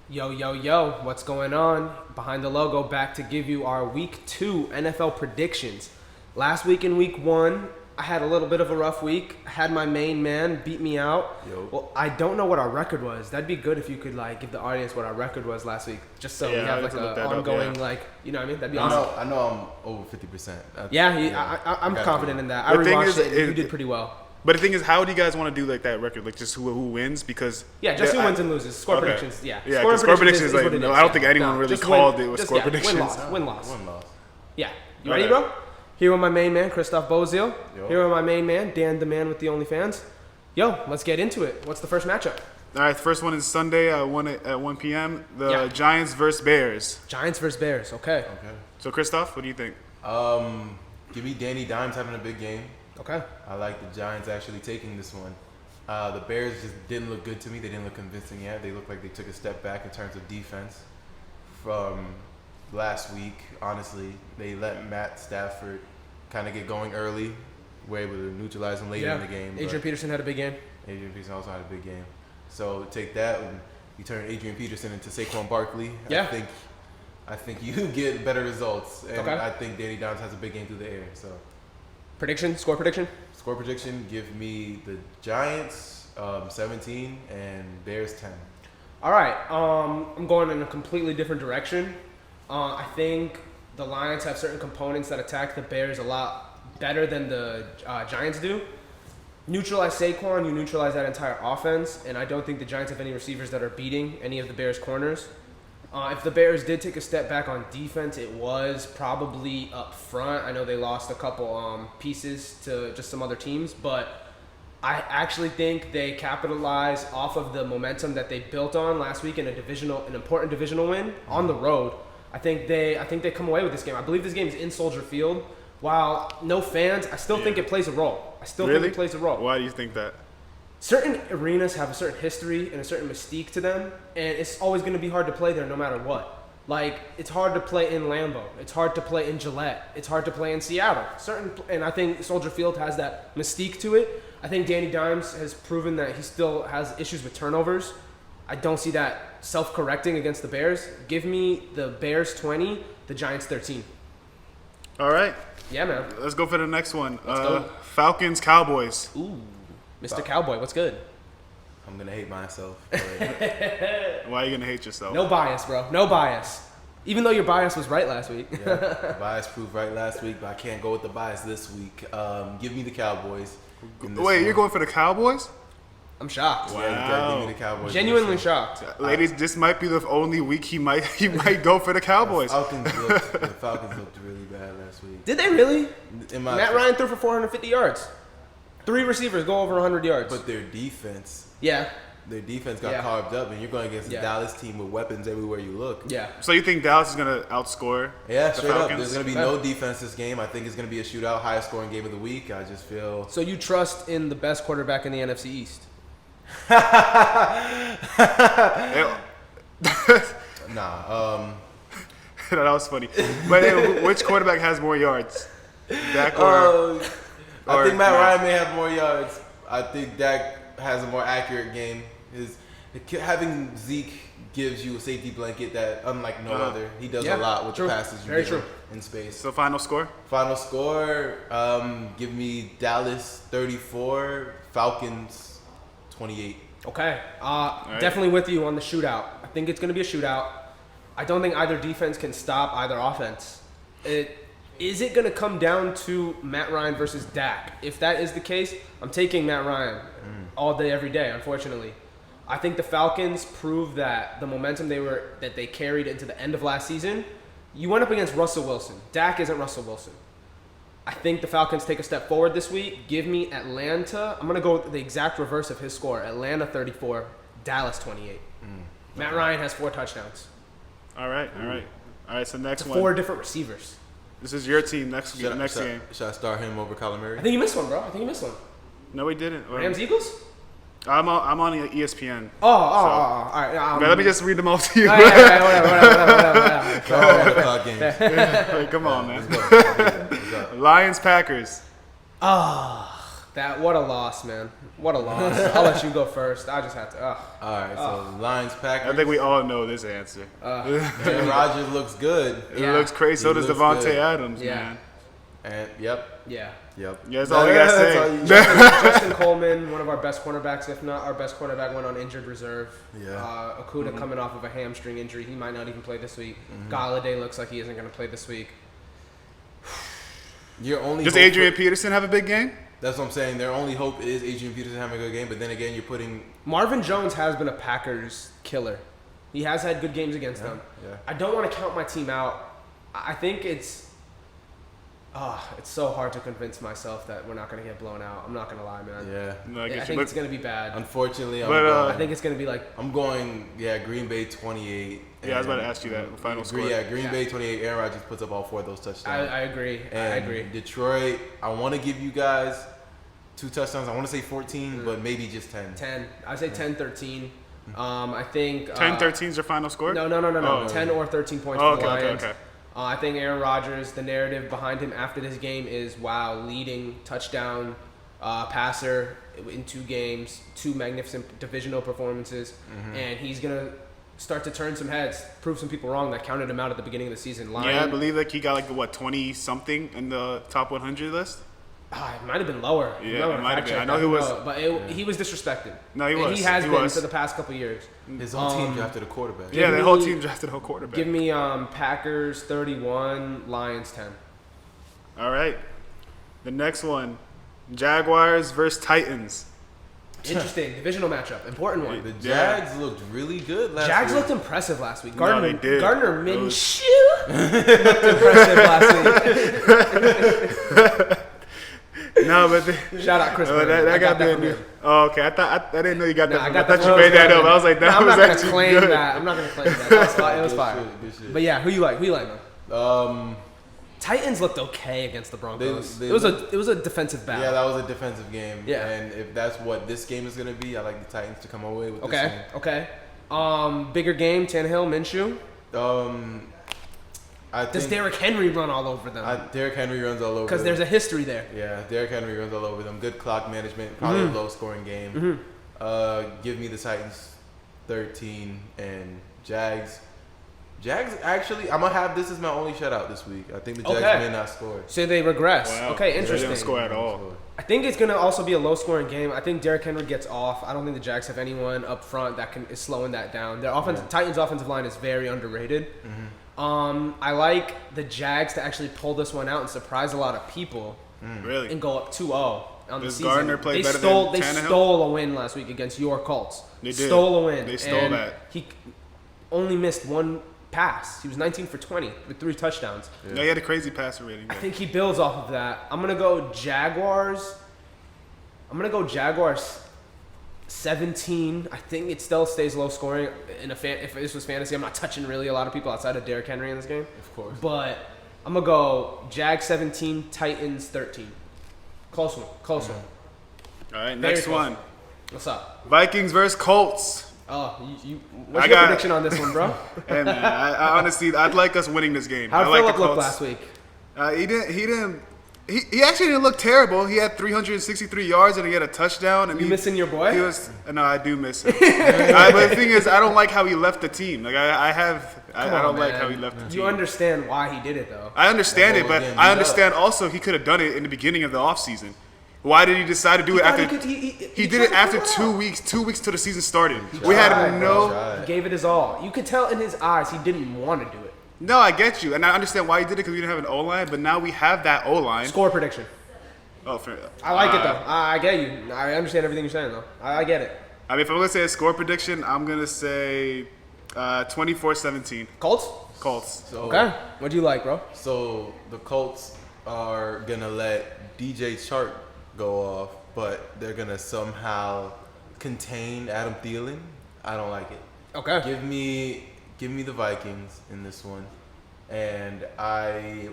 Yo, yo, yo, what's going on? Behind the logo, back to give you our Week 2 NFL predictions. Last week in Week 1, I had a little bit of a rough week. I had my main man beat me out. Yo. Well, I don't know what our record was. That'd be good if you could give the audience what our record was last week, just so we have an ongoing you know what I mean? That'd be awesome. I know I'm over 50%. I'm confident in that. I rewatched it. You did pretty well. But the thing is, how do you guys want to do that record? Just who wins? Because just who wins and loses. Score predictions. Yeah. Score predictions is I don't think anyone really called it with score predictions. Win loss. Yeah. You ready, bro? Here with my main man, Christoph Bozil. Here with my main man, Dan the man with the OnlyFans. Yo, let's get into it. What's the first matchup? All right, the first one is Sunday at 1 p.m. The Giants versus Bears. Giants versus Bears. Okay. So, Christoph, what do you think? Give me Danny Dimes having a big game. Okay. I like the Giants actually taking this one. The Bears just didn't look good to me. They didn't look convincing yet. They looked like they took a step back in terms of defense from last week. Honestly, they let Matt Stafford kind of get going early. Were able to neutralize him later in the game. Adrian Peterson had a big game. Adrian Peterson also had a big game. So take that and you turn Adrian Peterson into Saquon Barkley. Yeah. I think you get better results. And Okay. I think Danny Dimes has a big game through the air. So Score prediction? score prediction, give me the Giants 17 and Bears 10. All right. I'm going in a completely different direction. I think the Lions have certain components that attack the Bears a lot better than the Giants do. Neutralize Saquon, you neutralize that entire offense, and I don't think the Giants have any receivers that are beating any of the Bears' corners. If the Bears did take a step back on defense, it was probably up front. I know they lost a couple pieces to just some other teams, but I actually think they capitalize off of the momentum that they built on last week in an important divisional win on the road. I think they come away with this game. I believe this game is in Soldier Field. While no fans, I still think it plays a role. Think it plays a role. Why do you think that? Certain arenas have a certain history and a certain mystique to them, and it's always going to be hard to play there no matter what. It's hard to play in Lambeau. It's hard to play in Gillette. It's hard to play in Seattle. And I think Soldier Field has that mystique to it. I think Danny Dimes has proven that he still has issues with turnovers. I don't see that self-correcting against the Bears. Give me the Bears 20, the Giants 13. All right. Yeah, man. Let's go for the next one. Let's go. Falcons, Cowboys. Ooh, Mr. Cowboy, what's good? I'm going to hate myself. Why are you going to hate yourself? No bias, bro. No bias. Even though your bias was right last week. The bias proved right last week, but I can't go with the bias this week. Give me the Cowboys. Wait, you're going for the Cowboys? I'm shocked. Yeah, you gotta give me the Cowboys. Genuinely shocked. Ladies, this might be the only week he might go for the Cowboys. The Falcons looked really bad last week. Did they really? Matt Ryan threw for 450 yards. 3 receivers go over 100 yards. But their defense got carved up, and you're going against a Dallas team with weapons everywhere you look. Yeah. So you think Dallas is going to outscore the straight Falcons? up. There's going to be no defense this game. I think it's going to be a shootout, highest scoring game of the week. I just feel... So you trust in the best quarterback in the NFC East? Nah. That was funny. But which quarterback has more yards? Dak or... I think Matt Ryan may have more yards. I think Dak has a more accurate game. Having Zeke gives you a safety blanket that, unlike no other, he does a lot with the passes you give him in space. So final score? Final score, give me Dallas 34, Falcons 28. Okay. Definitely with you on the shootout. I think it's going to be a shootout. I don't think either defense can stop either offense. Is it going to come down to Matt Ryan versus Dak? If that is the case, I'm taking Matt Ryan all day, every day, unfortunately. I think the Falcons proved that the momentum that they carried into the end of last season, you went up against Russell Wilson. Dak isn't Russell Wilson. I think the Falcons take a step forward this week. Give me Atlanta. I'm going to go with the exact reverse of his score. Atlanta 34, Dallas 28. Matt Ryan has 4 touchdowns. All right. So next one. 4 different receivers. This is your team next game. Should I start him over Kyler Murray? I think you missed one, bro. No, we didn't. Rams Eagles? I'm on ESPN. All right. Let me just read them all to you. Whatever. Come on, man. Lions, Packers. That What a loss, man. What a loss. I'll let you go first. I just have to. All right, so Lions, Packers. I think we all know this answer. Aaron Rodgers looks good. It looks crazy. So does looks Devontae good. Adams, Yeah. man. And yep. Yeah. Yeah, that's all we got to say. Justin Coleman, one of our best cornerbacks, if not our best cornerback, went on injured reserve. Yeah. Okuda coming off of a hamstring injury. He might not even play this week. Galladay looks like he isn't going to play this week. Your only Does hope Adrian Peterson have a big game? That's what I'm saying. Their only hope is Adrian Peterson having a good game, but then again, you're putting. Marvin Jones has been a Packers killer. He has had good games against them. Yeah. I don't want to count my team out. I think it's so hard to convince myself that we're not going to get blown out. I'm not going to lie, man. Yeah. No, I think it's going to be bad. Unfortunately, I think it's going to be like. I'm going. Yeah, Green Bay 28. Yeah, I was about to ask you that final score. Yeah, Green Bay 28. Aaron Rodgers puts up all 4 of those touchdowns. I agree. And I agree. Detroit, I want to give you guys 2 touchdowns. I want to say 14, but maybe just 10. 10. I say 10-13. I think 10-13 is your final score? No. Oh. 10 or 13 points Oh, for the Lions. okay. I think Aaron Rodgers, the narrative behind him after this game is, wow, leading touchdown passer in 2 games, 2 magnificent divisional performances, and he's going to start to turn some heads, prove some people wrong that counted him out at the beginning of the season. Yeah, I believe he got 20-something in the top 100 list? It might have been lower. Yeah, it might have been. I know he was. But he was disrespected. No, he was. He has been for the past couple of years. His whole team drafted a quarterback. Yeah, the whole team drafted a quarterback. Give me Packers 31, Lions 10. All right. The next one, Jaguars versus Titans. Interesting. Divisional matchup. Important one. The Jags looked really good last Jags week. looked impressive last week. No, they did. Gardner Minshew looked impressive last week. No, but Shout out Chris. that got that me. Oh, okay. I didn't know you got that. I I thought you made that up. I was like, that was I'm not actually gonna claim good. that. I'm not gonna claim that. It was fire. Good shit. But yeah, who you like, man? Um, Titans looked okay against the Broncos. They it was a defensive battle. yeah, that was a defensive game. Yeah. And if that's what this game is going to be, I like the Titans to come away with this Okay. Bigger game, Tannehill, Minshew. one. I think Does Derrick Henry run all over them? Derrick Henry runs all over Because them. there's a history there. Yeah, Derrick Henry runs all over them. Good clock management. Probably a low-scoring game. Give me the Titans 13 and Jags. Actually, I'm going to have this as my only shutout this week. I think the Jags may not score. So they regress. Wow. Okay, They interesting. didn't score at all. I think it's going to also be a low-scoring game. I think Derrick Henry gets off. I don't think the Jags have anyone up front that is slowing that down. Their Titans' offensive line is very underrated. I like the Jags to actually pull this one out and surprise a lot of people Really? and go up 2-0 on the Does season. Gardner play better stole, than They Tannehill? stole a win last week against your Colts. They did. Stole a win. They stole and that. He only missed 1 pass. He was 19 for 20 with 3 touchdowns. Yeah, he had a crazy passer rating. I think he builds off of that. I'm going to go Jaguars. 17. I think it still stays low scoring. If this was fantasy, I'm not touching really a lot of people outside of Derrick Henry in this game. Of course. But I'm going to go Jags 17, Titans 13. Close one. All right, Very next close. one. What's up? Vikings versus Colts. What's your prediction on this one, bro? Hey man, I honestly, I'd like us winning this game. How I did like Phillip the look Colts. last week? He actually didn't look terrible. He had 363 yards and he had a touchdown. And You missing your boy? He was no, I do miss him. But the thing is, I don't like how he left the team. Like I don't like how he left the team. You understand why he did it, though. I understand That it, boy but was getting I beat understand also he could have done it in the beginning of the offseason. Why did he decide to do it after? He did it after 2 weeks. 2 weeks till the season started. We had no. He gave it his all. You could tell in his eyes he didn't want to do it. No, I get you, and I understand why he did it because we didn't have an O line. But now we have that O line. Score prediction. Oh, fair. I like it, though. I get you. I understand everything you're saying, though. I get it. I mean, if I'm gonna say a score prediction, I'm gonna say 24-17 Colts? Colts. So, Okay. What do you like, bro? So the Colts are gonna let DJ Chark go off, but they're gonna somehow contain Adam Thielen. I don't like it. Okay. Give me the Vikings in this one, and I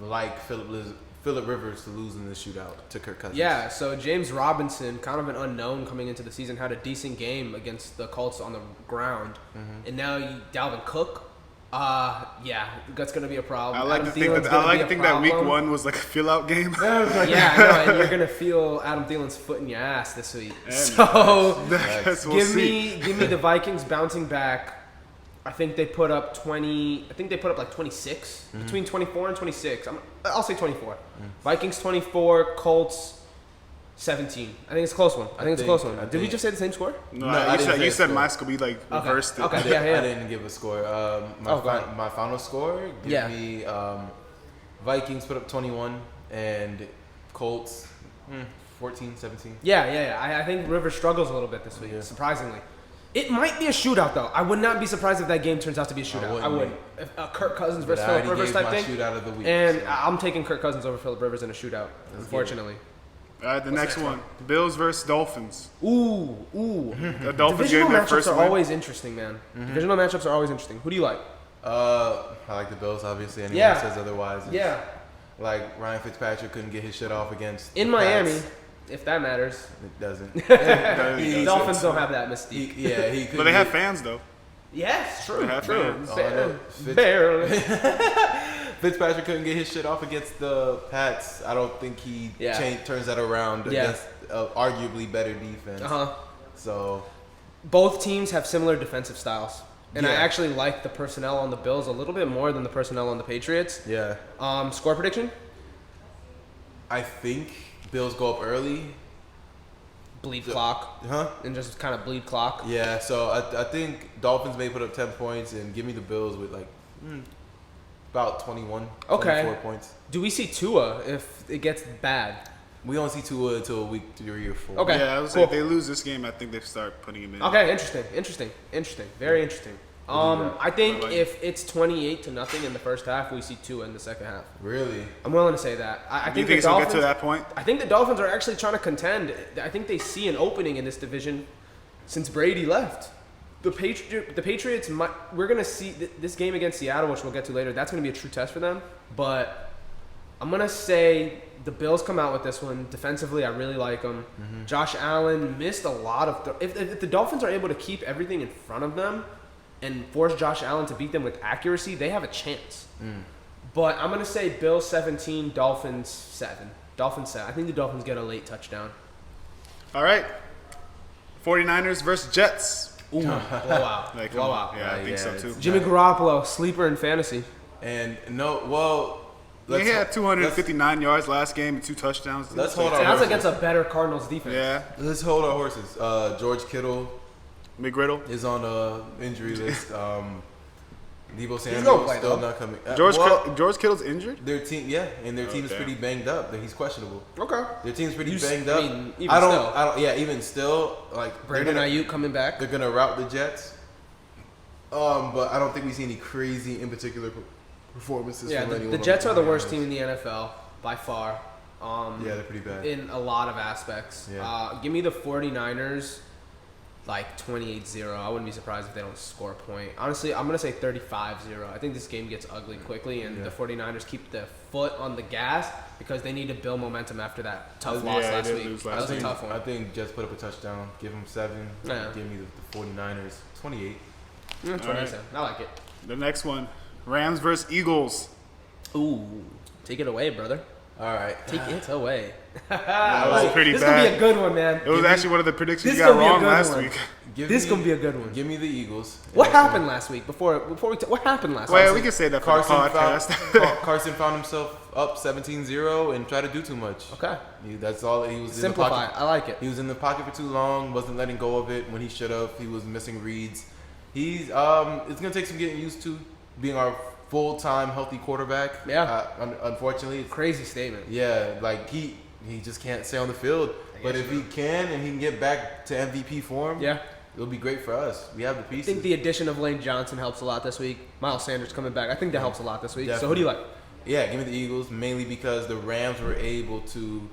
like Phillip Rivers to lose in the shootout to Kirk Cousins. Yeah, so James Robinson, kind of an unknown coming into the season, had a decent game against the Colts on the ground. And now Dalvin Cook, Yeah, that's gonna be a problem. I like Adam to think Thielen's that gonna be a week problem. 1 was like a fill-out game. Yeah, I know, and you're gonna feel Adam Thielen's foot in your ass this week. And So I guess we'll give see. me the Vikings bouncing back. I think they put up 20. I think they put up like 26, between 24 and 26. I'll say 24. Vikings 24, Colts 17. I think it's a close one. I think it's a close one. Did we just say the same score? No, I didn't say you said score. my score. We like reversed it. Okay. I didn't give a score. Go ahead. My final score, give me Vikings put up 21 and Colts 14, 17. Yeah. I think Rivers struggles a little bit this week, surprisingly. It might be a shootout, though. I would not be surprised if that game turns out to be a shootout. I wouldn't. If Kirk Cousins versus Phillip Rivers type thing. Shootout of the week, And so. I'm taking Kirk Cousins over Phillip Rivers in a shootout, unfortunately. All right, the next one. Bills versus Dolphins. Ooh. The Dolphins Divisional getting their matchups first are win. always interesting, man. Divisional matchups are always interesting. Who do you like? I like the Bills, obviously. Anyone Yeah. who says otherwise. Yeah. Like Ryan Fitzpatrick couldn't get his shit off against In the Miami, Pats. if that matters. It doesn't. The Dolphins don't have that mystique. He couldn't. But they have fans, though. Yes, true. They have fans. Barely. Fitzpatrick couldn't get his shit off against the Pats. I don't think he turns that around against arguably better defense. So Both teams have similar defensive styles. And I Yeah. actually like the personnel on the Bills a little bit more than the personnel on the Patriots. yeah, Score prediction? I think Bills go up early. Bleed clock. Huh? And just kind of bleed clock. Yeah. So I think Dolphins may put up 10 points and give me the Bills with like about 21, 24 points. Do we see Tua if it gets bad? We don't see Tua until week 3 or 4. Okay. Yeah, I was cool. saying if they lose this game, I think they start putting him in. Okay, interesting. Very interesting. I think I like if it's 28-0 in the first half, we see Tua in the second half. Really? I'm willing to say that. I Do you think think the it's going to Dolphins. get to that point? I think the Dolphins are actually trying to contend. I think they see an opening in this division since Brady left. The Patriots. We're gonna see this game against Seattle, which we'll get to later. That's gonna be a true test for them. But I'm gonna say the Bills come out with this one. Defensively, I really like them. Josh Allen missed a lot of. If the Dolphins are able to keep everything in front of them and force Josh Allen to beat them with accuracy, they have a chance. But I'm gonna say Bills 17, Dolphins 7. Dolphins 7. I think the Dolphins get a late touchdown. All right. 49ers versus Jets. Ooh, blowout. Like, Blowout. Yeah, I think so, too. Jimmy Garoppolo, sleeper in fantasy. And He had 259 yards last game and 2 touchdowns. Let's hold And our that's horses. against a better Cardinals defense. Yeah. Let's hold our horses. George Kittle McGriddle. is on the injury list. Debo gonna Samuel play, still though. not coming. George Kittle's injured? Their team, and their team is pretty banged up. He's questionable. Okay. Their team's pretty You s- banged I up. mean, even I don't. still. Yeah, even still, like Brandon Ayuk coming back. they're gonna route the Jets. But I don't think we see any crazy, in particular, performances. Yeah, from the anyone Jets on are the worst 49ers. team in the NFL by far. Yeah, they're pretty bad. In a lot of aspects. Yeah. Give me the 49ers like 28-0. I wouldn't be surprised if they don't score a point. Honestly, I'm going to say 35-0. I think this game gets ugly quickly, and the 49ers keep their foot on the gas because they need to build momentum after that tough loss Yeah, last they week. did lose That last was a tough one. I think Jets put up a touchdown. Give them 7. Yeah. Give me the 49ers 28. 27. I like it. The next one. Rams versus Eagles. Ooh, take it away, brother. All right. Take it away. That was pretty This bad. gonna be a good one, man. It was actually one of the predictions This you got gonna be a wrong good last one. week. This gonna be a good one. Give me the Eagles. What And happened last week? Before what happened last Well, week? we can say that for the podcast. Carson found himself up 17-0 and tried to do too much. Okay. That's all. He was Simplify. in the pocket. I like it. He was in the pocket for too long. Wasn't letting go of it when he should have. He was missing reads. It's gonna take some getting used to being our full-time healthy quarterback. Yeah. Unfortunately, it's Crazy statement. yeah. Like he just can't stay on the field. But if he can and he can get back to MVP form, Yeah. it'll be great for us. We have the I pieces. think the addition of Lane Johnson helps a lot this week. Miles Sanders coming back. I think that helps a lot this week. So who do you like? Yeah, give me the Eagles, mainly because the Rams were able to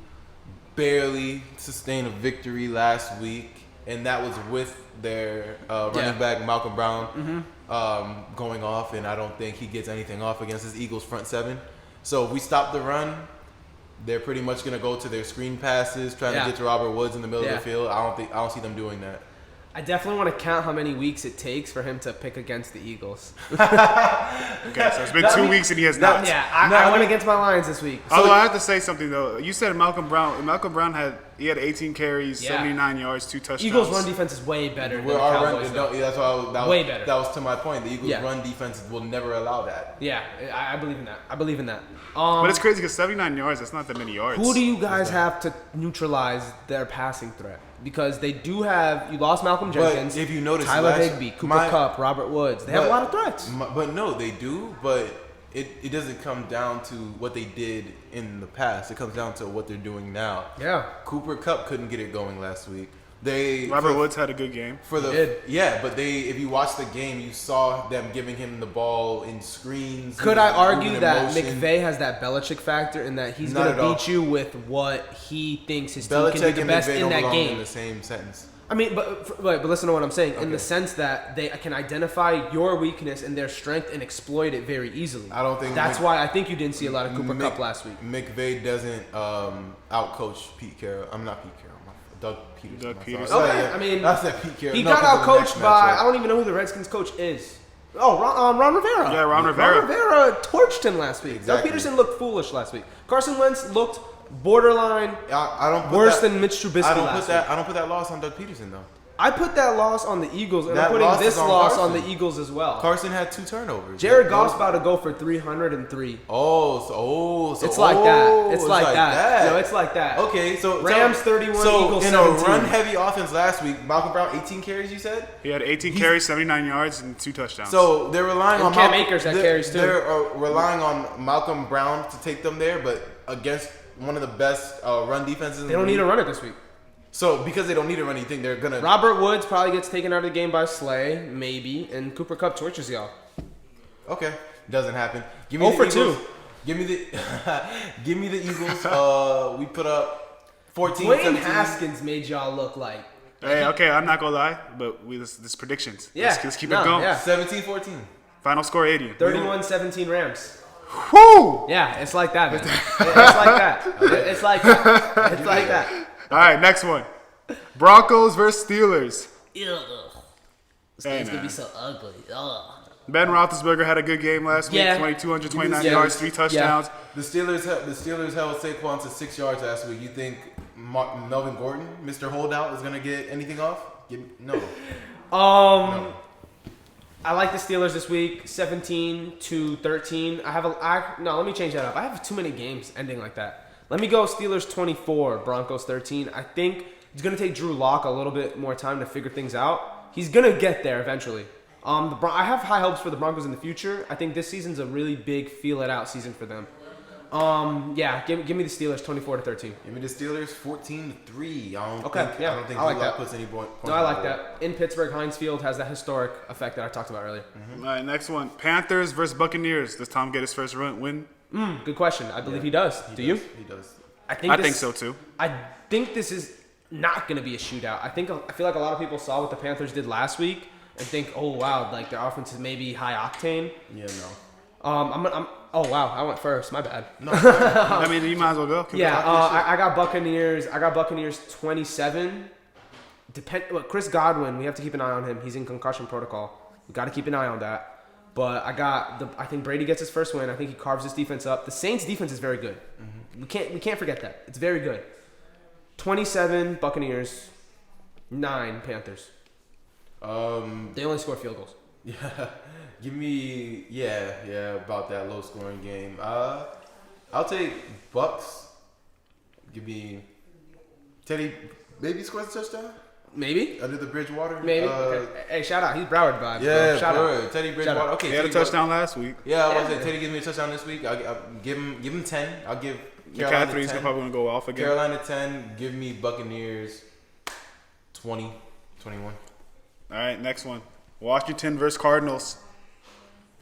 barely sustain a victory last week, and that was with their running back Malcolm Brown going off, and I don't think he gets anything off against his Eagles front seven. So if we stop the run, they're pretty much going to go to their screen passes, trying to get to Robert Woods in the middle of the field. I don't see them doing that. I definitely want to count how many weeks it takes for him to pick against the Eagles. Okay, so it's been 2 weeks and he has not. Yeah, I went against my Lions this week. Although I have to say something though. You said Malcolm Brown. Malcolm Brown had 18 carries, 79 yards, 2 touchdowns. Eagles' run defense is way better than the Cowboys. That's why way better. That was to my point. The Eagles' run defense will never allow that. Yeah, I believe in that. I believe in that. But it's crazy because 79 yards, that's not that many yards. Who do you guys have to neutralize their passing threat? Because they do have, you lost Malcolm Jenkins, if you notice, Tyler Higbee, Cooper Kupp, Robert Woods. They have a lot of threats. But no, they do. But it doesn't come down to what they did in the past. It comes down to what they're doing now. Yeah. Cooper Kupp couldn't get it going last week. Robert Woods had a good game. But if you watch the game, you saw them giving him the ball in screens. Could I argue that McVay has that Belichick factor in that he's going to beat you with what he thinks his team can do the best in that game? In the same sentence. I mean, but listen to what I'm saying. Okay. In the sense that they can identify your weakness and their strength and exploit it very easily. I don't think that's why I think you didn't see a lot of Cooper Kupp last week. McVay doesn't outcoach Pete Carroll. I'm not Pete Carroll. Doug Peterson. Okay, I mean, that's that Pete Carroll. He got outcoached by I don't even know who the Redskins coach is. Oh, Ron Rivera. Yeah, Ron Rivera. Ron Rivera torched him last week. Exactly. Doug Peterson looked foolish last week. Carson Wentz looked borderline I don't worse than Mitch Trubisky last week. I don't put that loss on Doug Peterson though. I put that loss on the Eagles, and I'm putting this loss on the Eagles as well. Carson had 2 turnovers. Jared Goff's about to go for 303. So it's like that. It's like that. No, it's like that. Okay, so Rams 31, Eagles 17. In a run-heavy offense last week, Malcolm Brown 18 carries. You said he had 18 carries, 79 yards, and 2 touchdowns. So they're relying on Cam Akers had carries too. They're relying on Malcolm Brown to take them there, but against one of the best run defenses. They don't need to run it this week. So, because they don't need to run anything, they're going to... Robert Woods probably gets taken out of the game by Slay, maybe, and Cooper Kupp torches y'all. Okay. Doesn't happen. Give me the Eagles. Give me the Eagles. We put up 14, Dwayne 17. Haskins made y'all look like... Hey, okay, I'm not going to lie, but this predictions. Yeah. Let's keep it going. Yeah. 17-14. Final score 80. 31-17 Rams. Whoo! Yeah, it's like that, man. It's like that. It's like that. It's like that. All right, next one. Broncos versus Steelers. Ew. This game's going to be so ugly. Ugh. Ben Roethlisberger had a good game last week. 229 yards, 3 touchdowns. The Steelers held Saquon to 6 yards last week. You think Melvin Gordon, Mr. Holdout, is going to get anything off? No. No. I like the Steelers this week, 17-13. Let me change that up. I have too many games ending like that. Let me go Steelers 24, Broncos 13. I think it's going to take Drew Lock a little bit more time to figure things out. He's going to get there eventually. I have high hopes for the Broncos in the future. I think this season's a really big feel-it-out season for them. Give me the Steelers 24-13. Give me the Steelers 14-3. I don't think Drew Lock puts any point. No, I like that. In Pittsburgh, Heinz Field has that historic effect that I talked about earlier. Mm-hmm. All right, next one. Panthers versus Buccaneers. Does Tom get his first win? Good question. I believe he does. Do you? He does. I think so too. I think this is not going to be a shootout. I feel like a lot of people saw what the Panthers did last week and think, oh wow, like their offense is maybe high octane. Yeah, no. Oh wow, I went first. My bad. No, I mean you might as well go. I got Buccaneers. I got Buccaneers 27. Chris Godwin, we have to keep an eye on him. He's in concussion protocol. We got to keep an eye on that. But I think Brady gets his first win. I think he carves his defense up. The Saints defense is very good. Mm-hmm. We can't forget that. It's very good. 27 Buccaneers, 9 Panthers. They only score field goals. Yeah. Give me about that low scoring game. I'll take Bucks. Give me Teddy maybe scores a touchdown. Maybe under the Bridgewater. Maybe. Okay. Hey, shout out. He's Broward vibes. Yeah, shout out. Teddy Bridgewater. Okay, he had a touchdown last week. Yeah, I was saying Teddy gives me a touchdown this week. I'll give him 10. I'll give Carolina McCaffrey's 10. probably gonna go off again. Carolina 10. Give me Buccaneers 20, 21. All right, next one. Washington versus Cardinals.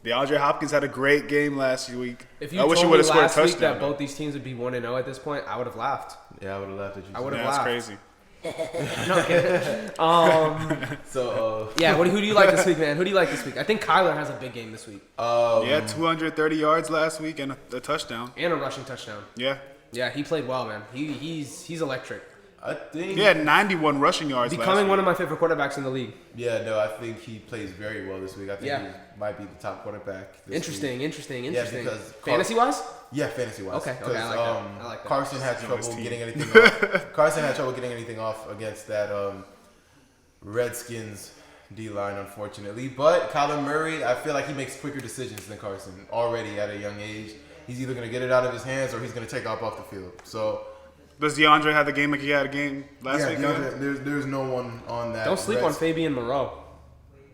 DeAndre Hopkins had a great game last week. If you told me last week that both these teams would be 1-0 at this point, I would have laughed. Yeah, I would have laughed at you. I would have laughed. That's crazy. No kidding. Who do you like this week, man? Who do you like this week? I think Kyler has a big game this week. He had 230 yards last week and a touchdown. And a rushing touchdown. Yeah. Yeah, he played well, man. He's electric. I think He had 91 rushing yards. Becoming last one of my favorite quarterbacks in the league. Yeah, no, I think he plays very well this week. I think he might be the top quarterback this Interesting. week. Yeah, because Fantasy-wise? Yeah, fantasy-wise. Okay, I like that. I like that. Carson had trouble getting anything off. Carson had trouble getting anything off against that Redskins D-line, unfortunately. But Kyler Murray, I feel like he makes quicker decisions than Carson already at a young age. He's either going to get it out of his hands or he's going to take off the field. So, does DeAndre have the game like he had a game last week? DeAndre, there's no one on that. Don't sleep on Fabian Moreau.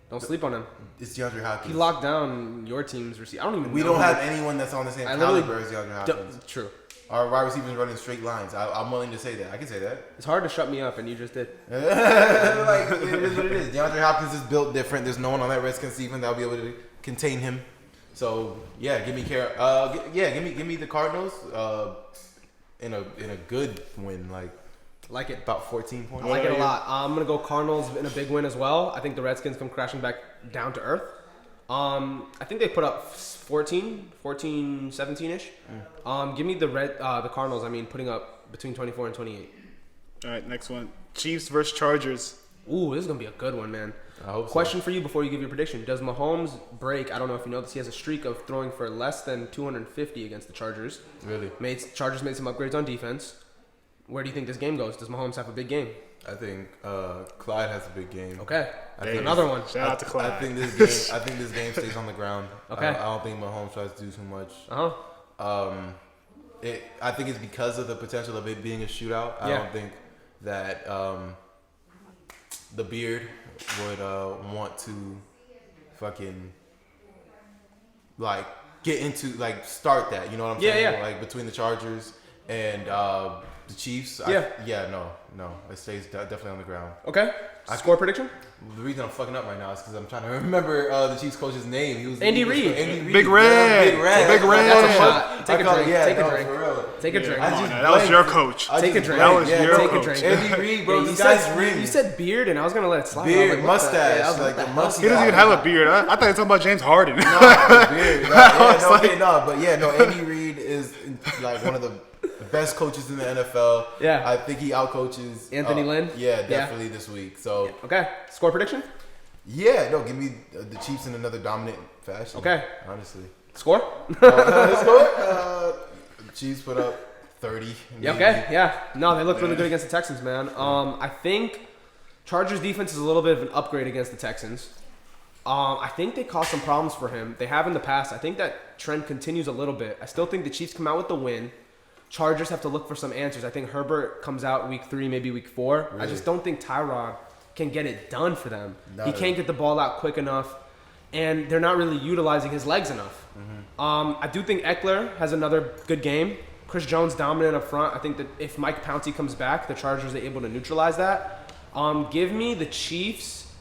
Don't sleep on him. It's DeAndre Hopkins. He locked down your team's receiver. I don't even know. We don't have anyone that's on the same caliber as DeAndre Hopkins. True. Our wide receivers running straight lines. I'm willing to say that. I can say that. It's hard to shut me up, and you just did. Like, it is what it is. DeAndre Hopkins is built different. There's no one on that Redskins defense that'll be able to contain him. So yeah, give me give me the Cardinals in a good win, like it. About 14 points. I like it a lot. I'm gonna go Cardinals in a big win as well. I think the Redskins come crashing back down to earth. I think they put up 14, 17-ish. Give me the Cardinals. I mean, putting up between 24 and 28. All right, next one. Chiefs versus Chargers. Ooh, this is gonna be a good one, man. I hope so. Question for you before you give your prediction: does Mahomes break? I don't know if you know this. He has a streak of throwing for less than 250 against the Chargers. Really? Chargers made some upgrades on defense. Where do you think this game goes? Does Mahomes have a big game? I think Clyde has a big game. Okay, think another one. Shout out to Clyde. I think this game stays on the ground. Okay. I don't think Mahomes tries to do too much. I think it's because of the potential of it being a shootout. I don't think that the Beard would want to fucking get into start that. You know what I'm saying? Yeah. Like between the Chargers and the Chiefs. No. It stays definitely on the ground. Okay. Score prediction? The reason I'm fucking up right now is because I'm trying to remember the Chiefs coach's name. He was Andy Reid. Big Red. Big Red. That's a shot. Take a drink. Take a drink. For real. Take a drink. That was your coach. Take a drink. That was your Take a coach. drink. Andy Reid, bro. You These guys ring. said beard, and I was gonna let it slide. Beard, I was like, what the- mustache, I was like the mustache. He doesn't even have a beard. I thought you were talking about James Harden. Andy Reid is one of the best coaches in the NFL. Yeah. I think he outcoaches Anthony Lynn? Yeah, definitely this week. So Okay. Score prediction? give me the Chiefs in another dominant fashion. Okay. Honestly. Score? Chiefs put up 30. Yeah, okay, yeah. No, they look really good against the Texans, man. I think Chargers defense is a little bit of an upgrade against the Texans. I think they caused some problems for him. They have in the past. I think that trend continues a little bit. I still think the Chiefs come out with the win. Chargers have to look for some answers. I think Herbert comes out week 3, maybe week 4. Really? I just don't think Tyrod can get it done for them. Not He can't get the ball out quick enough, and they're not really utilizing his legs enough. I do think Eckler has another good game. Chris Jones dominant up front. I think that if Mike Pouncey comes back, the Chargers are able to neutralize that. Give me the Chiefs.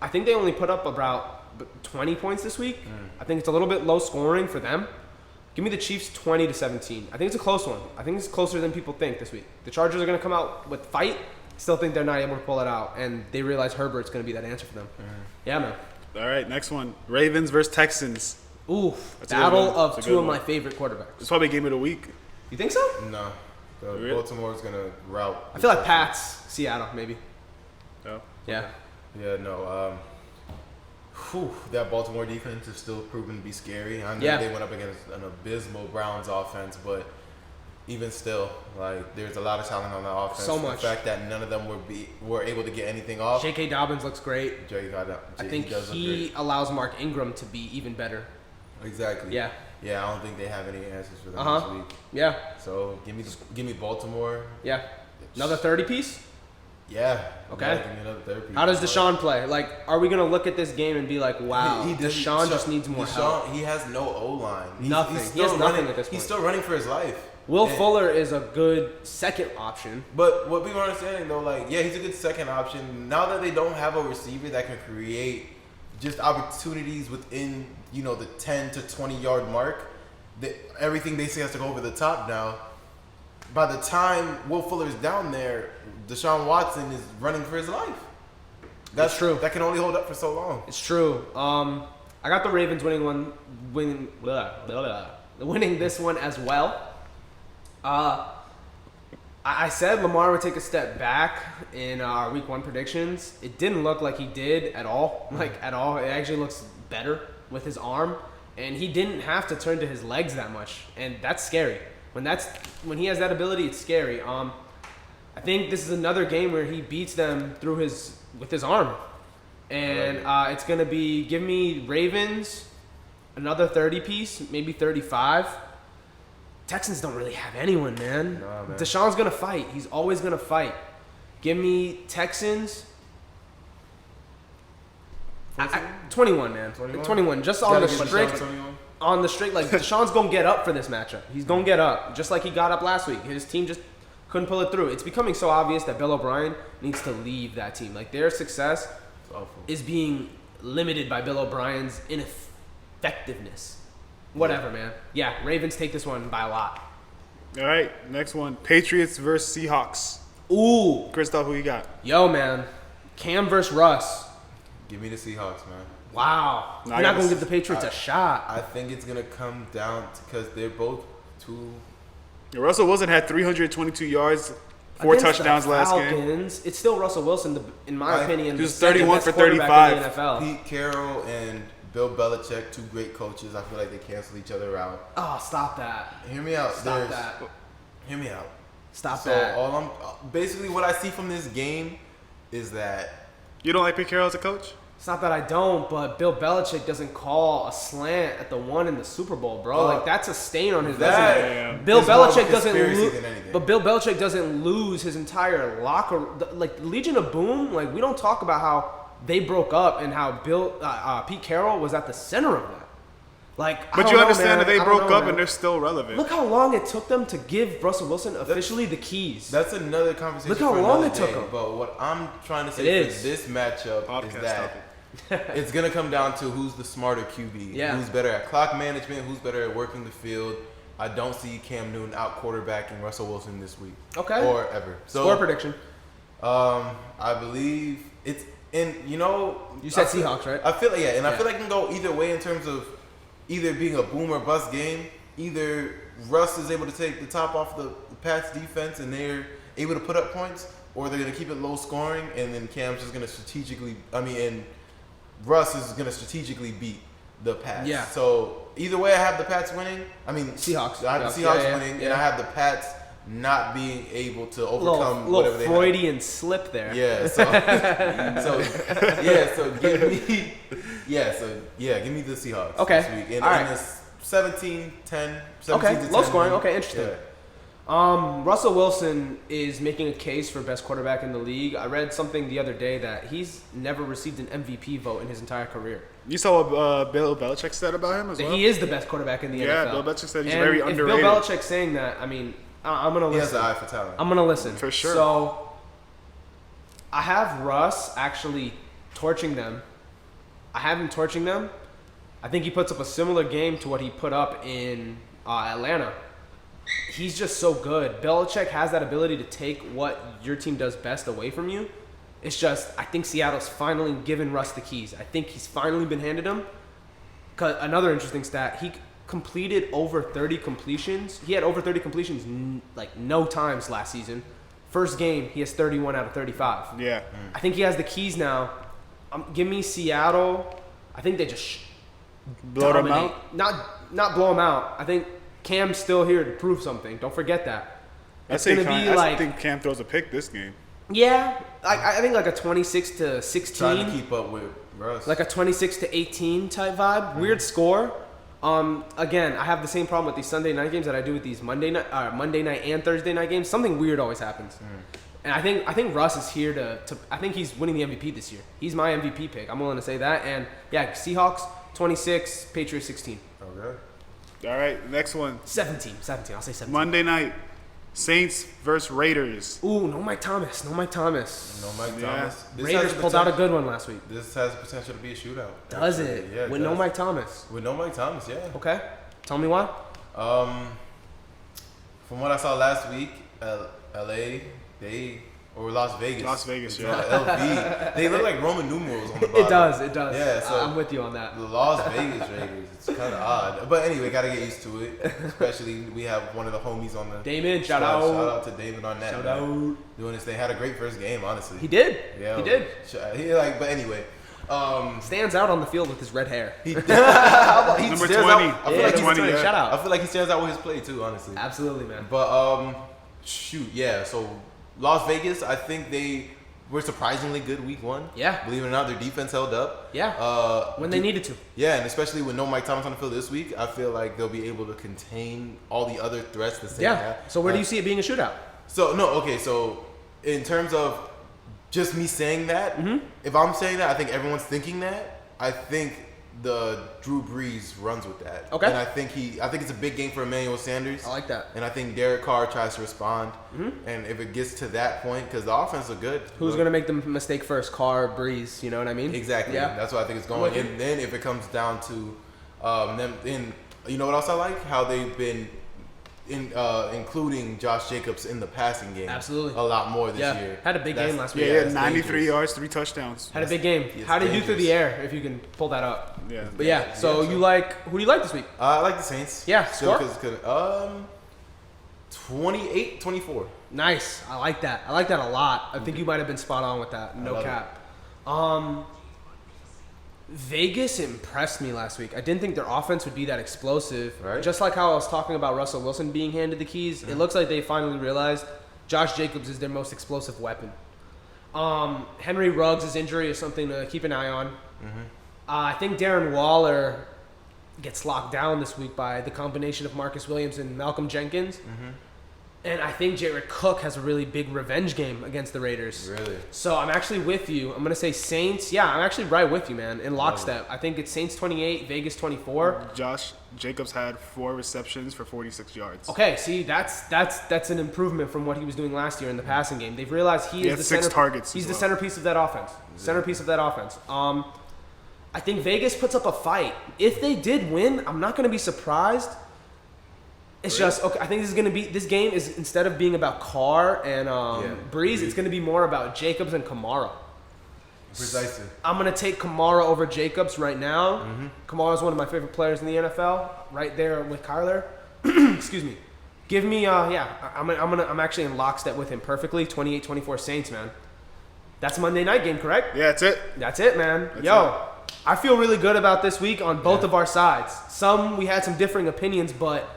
I think they only put up about 20 points this week. I think it's a little bit low scoring for them. Give me the Chiefs 20-17. I think it's a close one. I think it's closer than people think this week. The Chargers are going to come out with fight. Still think they're not able to pull it out, and they realize Herbert's going to be that answer for them. Yeah, man. All right, next one. Ravens versus Texans. Ooh, That's a good battle one. of That's a two good of my one. favorite quarterbacks. It's probably game of the week. You think so? No. Really? Baltimore's going to route. I feel like Pats, Seattle, maybe. Oh. Yeah. Yeah, no. That Baltimore defense is still proven to be scary. I know they went up against an abysmal Browns offense, but even still, there's a lot of talent on that offense. So much. The fact that none of them were able to get anything off. J.K. Dobbins looks great. I think does look he great. allows Mark Ingram to be even better. Exactly. Yeah. Yeah, I don't think they have any answers for them this week. Yeah. So give me Baltimore. Yeah. Another 30 piece? Yeah. Okay. Yeah, give me another 30. How does Deshaun play? Are we going to look at this game and be like, wow, Deshaun just needs more help? He has no O-line. Nothing. He has nothing at this point. He's still running for his life. Will Fuller is a good second option. But what people are understanding though, he's a good second option. Now that they don't have a receiver that can create just opportunities within, the 10 to 20 yard mark, everything they say has to go over the top now. By the time Will Fuller's down there, Deshaun Watson is running for his life. That's true. That can only hold up for so long. It's true. I got the Ravens winning this one as well. I said Lamar would take a step back in our Week 1 predictions. It didn't look like he did at all. At all. It actually looks better with his arm. And he didn't have to turn to his legs that much. And that's scary. When he has that ability, it's scary. I think this is another game where he beats them with his arm. And it's going to be, give me Ravens, another 30-piece, maybe 35. Texans don't really have anyone, man. Nah, man. Deshaun's going to fight. He's always going to fight. Give me Texans. 21, man. 21. Just on the straight. On the straight, like, Deshaun's going to get up for this matchup. He's going to get up, just like he got up last week. His team just couldn't pull it through. It's becoming so obvious that Bill O'Brien needs to leave that team. Like, their success is being limited by Bill O'Brien's ineffectiveness. Whatever, man. Yeah, Ravens take this one by a lot. All right, next one. Patriots versus Seahawks. Ooh. Christoph, who you got? Yo, man. Cam versus Russ. Give me the Seahawks, man. Wow. You're not going to give the Patriots a shot. I think it's going to come down because they're both two. Russell Wilson had 322 yards, 4 Against touchdowns the last game. Falcons, it's still Russell Wilson, in my opinion. He was the 31 second-best for 35. quarterback in the NFL. Pete Carroll and Bill Belichick, two great coaches. I feel like they cancel each other out. Oh, stop that. Hear me out. Stop that. Hear me out. Stop So that. basically what I see from this game is that You don't like Pete Carroll as a coach? It's not that I don't, but Bill Belichick doesn't call a slant at the one in the Super Bowl, bro. Like, that's a stain on his resume. Bill Belichick doesn't lose, but Bill Belichick doesn't lose his entire locker. Like, Legion of Boom, like, we don't talk about how they broke up and how Pete Carroll was at the center of that. Like, But you understand that they broke up and they're still relevant. Look how long it took them to give Russell Wilson officially the keys. that's another conversation. Look how for long another it took day. them. But what I'm trying to say It for is. this matchup Podcast is that topic. it's gonna come down to who's the smarter QB. Yeah. Who's better at clock management? Who's better at working the field? I don't see Cam Newton out quarterbacking Russell Wilson this week. Okay. Or ever. So, Score prediction. I believe it's in. You said Seahawks, right? I feel and I Yeah. feel like it can go either way in terms of either being a boom or bust game. Either Russ is able to take the top off the Pats defense and they're able to put up points, or they're gonna keep it low scoring and then Cam's just gonna and Russ is gonna strategically beat the Pats. Yeah. So either way, I have the Pats winning. Seahawks. I have the Seahawks winning, and yeah. I have the Pats not being able to Little overcome whatever they have. Freudian slip there. Yeah, give me the Seahawks Okay. this week. All right. And it's 17-10, 17 Okay, to 10. low scoring. Okay, interesting. Yeah. Russell Wilson is making a case for best quarterback in the league. I read something the other day that he's never received an MVP vote in his entire career. You saw what Bill Belichick said about him as well? He is the best quarterback in the NFL. Yeah, Bill Belichick said he's And very if underrated. Bill Belichick's saying that, I'm going to listen. He has an eye for talent. I'm going to listen. For sure. So, I have Russ actually torching them. I have him torching them. I think he puts up a similar game to what he put up in Atlanta. He's just so good. Belichick has that ability to take what your team does best away from you. It's just, I think Seattle's finally given Russ the keys. I think he's finally been handed them. Another interesting stat, he completed over 30 completions. He had over 30 completions no times last season. First game, he has 31 out of 35. Yeah. I think he has the keys now. Give me Seattle. I think they just Blow them dominate. out? Not blow them out. I think Cam's still here to prove something. Don't forget that. It's going to be I think Cam throws a pick this game. Yeah, I think like a 26 to 16. Trying to keep up with Russ. Like a 26 to 18 type vibe. Weird score. Again, I have the same problem with these Sunday night games that I do with these Monday night and Thursday night games. Something weird always happens. And I think Russ is here to I think he's winning the MVP this year. He's my MVP pick. I'm willing to say that. And yeah, Seahawks 26, Patriots 16. Okay. All right, next one. 17. I'll say 17. Monday night, Saints versus Raiders. Ooh, no Mike Thomas. No Mike Thomas. This Raiders pulled out a good one last week. This has the potential to be a shootout. Does it? Yeah, With no Mike Thomas. With no Mike Thomas, yeah. Okay. Tell me why. From what I saw last week, Las Vegas. Las Vegas, It's yeah. not LV. They look like Roman numerals on the bottom. It does. Yeah, so I'm with you on that. the Las Vegas Raiders. It's kind of odd. But anyway, got to get used to it. Especially we have one of the homies on the Damon, shout shout out. Shout out to Damon on that. Shout man. out. Doing this thing. Had a great first game, honestly. He did. Yeah, he did. But anyway. Stands out on the field with his red hair. He Number 20. I feel Yeah, like number 20. he's, Shout out. I feel like he stands out with his play too, honestly. Absolutely, man. But shoot, yeah. So Las Vegas, I think they were surprisingly good week 1. Yeah. Believe it or not, their defense held up. Yeah. When they needed to. Yeah, and especially with no Mike Thomas on the field this week, I feel like they'll be able to contain all the other threats the same half. So where do you see it being a shootout? So in terms of just me saying that, if I'm saying that, I think everyone's thinking that. I think the Drew Brees runs with that. Okay. And I think it's a big game for Emmanuel Sanders. I like that. And I think Derek Carr tries to respond. And if it gets to that point, because the offense is good. Who's going to make the mistake first? Carr, Breeze, you know what I mean? Exactly. Yeah. That's what I think it's going. And then if it comes down to them, and you know what else I like? How they've been including Josh Jacobs in the passing game. Absolutely. A lot more this year. Had a big game last week. Yeah, it's 93 dangerous. yards, 3 touchdowns. Had a big game. It's How did he do through dangerous. the air? If you can pull that up. Yeah. But yeah, so who do you like this week? I like the Saints. Yeah, Still, score? 28-24. Nice. I like that. I like that a lot. I think you might have been spot on with that. No love cap. Vegas impressed me last week. I didn't think their offense would be that explosive. Right. Just like how I was talking about Russell Wilson being handed the keys, it looks like they finally realized Josh Jacobs is their most explosive weapon. Henry Ruggs' injury is something to keep an eye on. I think Darren Waller gets locked down this week by the combination of Marcus Williams and Malcolm Jenkins. And I think Jared Cook has a really big revenge game against the Raiders. Really? So I'm actually with you. I'm going to say Saints. Yeah, I'm actually right with you, man, in lockstep. I think it's Saints 28, Vegas 24. Josh Jacobs had 4 receptions for 46 yards. Okay, see, that's an improvement from what he was doing last year in the passing game. They've realized he had is the 6 targets He's as the well. centerpiece of that offense. Centerpiece of that offense. I think Vegas puts up a fight. If they did win, I'm not going to be surprised. It's just okay. I think this game is, instead of being about Carr and Breeze, it's going to be more about Jacobs and Kamara. Precisely. I'm going to take Kamara over Jacobs right now. Kamara's one of my favorite players in the NFL, right there with Kyler. Excuse me. Give me I'm actually in lockstep with him perfectly. 28-24 Saints, man. That's a Monday night game, correct? Yeah, that's it. That's it, man. That's I feel really good about this week on both of our sides. We had some differing opinions, but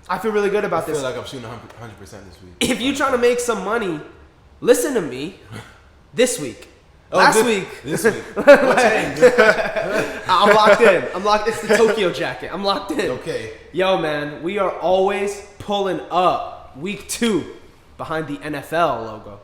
I feel really good about I feel this. like I'm shooting 100% this week. If you're trying to make some money, listen to me this week. Last week. This week. What changed? I'm locked in. It's the Tokyo jacket. I'm locked in. Okay. Yo, man, we are always pulling up week 2 behind the NFL logo.